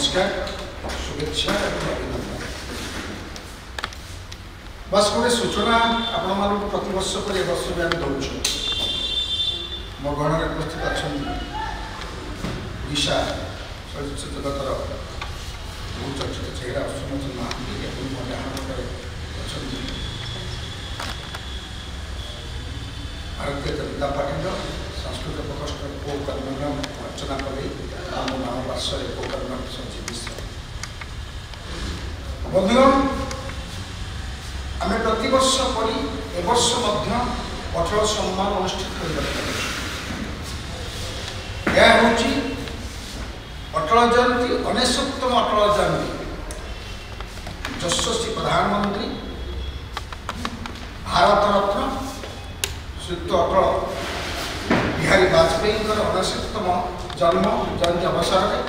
नमस्कार शुभेच्छा अभिनंदन बस गोटे सूचना आपण मानक प्रति वर्ष पर ए वर्ष भी आम दौर मो गण उपस्थित अच्छा ओडिशा चलचित्र जगतर बहुत चर्चित चेहरा सुमन महांती अच्छा भारतीय जनता पार्टी सांस्कृतिक प्रकोष्ठ को कन्वीनर अर्चना कले आम नाम पार्श्व को कन्वीनर संजीव मिश्र बंधुगण आम प्रत वर्ष पर ए वर्ष अटल सम्मान अनुष्ठित यह हूँ अटल जयंती 69तम अटल जयंती यशस्वी प्रधानमंत्री भारत रत्न श्रीयुक्त अटल बिहारी वाजपेयी 69तम जन्म जयंती अवसर में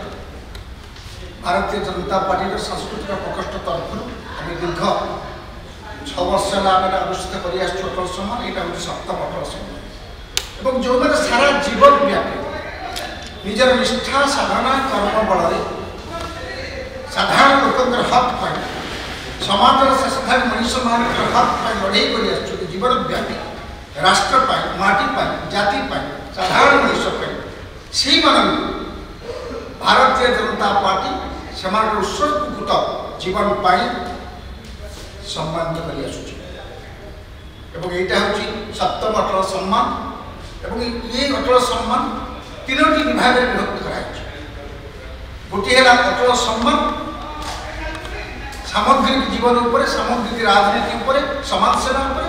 भारतीय जनता पार्टी सांस्कृतिक प्रकोष्ठ तरफ आम दीर्घ 6 वर्ष अनुष्ठित कर अटल सम्मान यहाँ हूँ 7तम अटल सम्मान और जो मैंने सारा जीवन व्यापी निजर निष्ठा साधना कर्म बल साधारण लोक हक पाई समाज शेषधारी मनुष्य मान हक पाई लड़े कर जीवन व्यापी राष्ट्र पाई माटी पाई जाति पाई साधारण मनुष्य पाई से भारतीय जनता पार्टी से उत्सर्गीकृत जीवन पाई सम्मानित कर यहाँ हूँ 7तम अटल सम्मान और ये अटल सम्मान 3टी विभाग में विभक्त कराई गोटे है अटल सम्मान सामग्रिक जीवन उपर सामग्रिक राजनीति उपर समाज सेवा उपर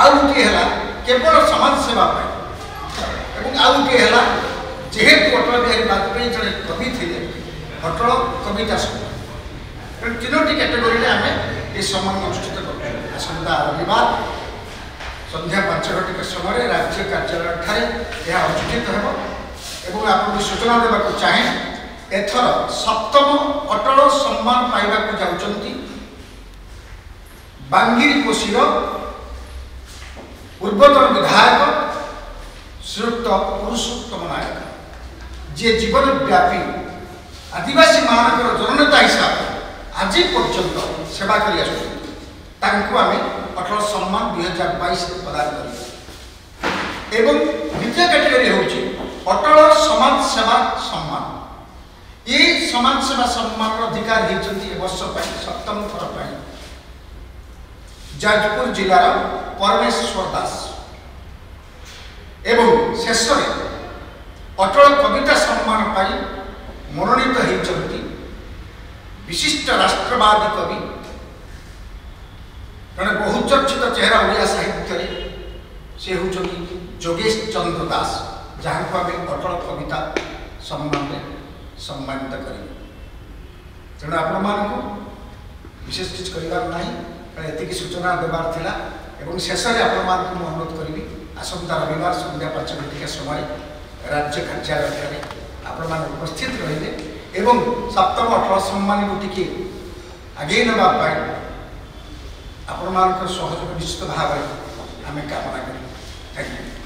आउ गोटे है केवल समाज सेवा और आउ गोटे है जेहेतु अटल बिहारी वाजपेयी जड़े कवि थे अटल कविता सम्मान 3टी कैटेगोरी में आम ये सम्मान अनुष्ठित कर आसंता रविवार संध्या 5 घटिका समय राज्य कार्यालय ठारे यह अनुष्ठित हो आपको सूचना देवाक चाहे एथर 7तम अटल सम्मान पाइबाक जाउचंती बांगिरी कोशीर पूर्वतन विधायक श्रीयुक्त पुरुषोत्तम नायक जे जीवन व्यापी आदिवासी मानकर जननेता हिसाब आज पर्यंत सेवा कर अटल सम्मान 2022 प्रदान कर द्वितीय कैटेगरी हूँ अटल समाज सेवा सम्मान ये समाज सेवा सम्मान अधिकार होती वर्ष 7म थर जाजपुर जिलार परमेश्वर दास एवं शेष अटल कविता सम्मान पाई मनोनीत होती विशिष्ट राष्ट्रवादी कवि जड़े बहुचर्चित चेहरा ओडिया साहित्य से हूँ जोगेश चंद्र दास जहाँ को आम अटल कविता सम्मान सम्मानित करें तेणु आपण विशेष किसी करना एति सूचना देवार थिला एवं शेष में आपण अनुरोध करी आसंता रविवार संध्या 5 घटिका समय राज्य कार्यालय आपण उपस्थित रही एवं 7तम अटल सम्मान को टी आगे नापी आपण सहयोग निश्चित भाव आम कामना करें। Thank you.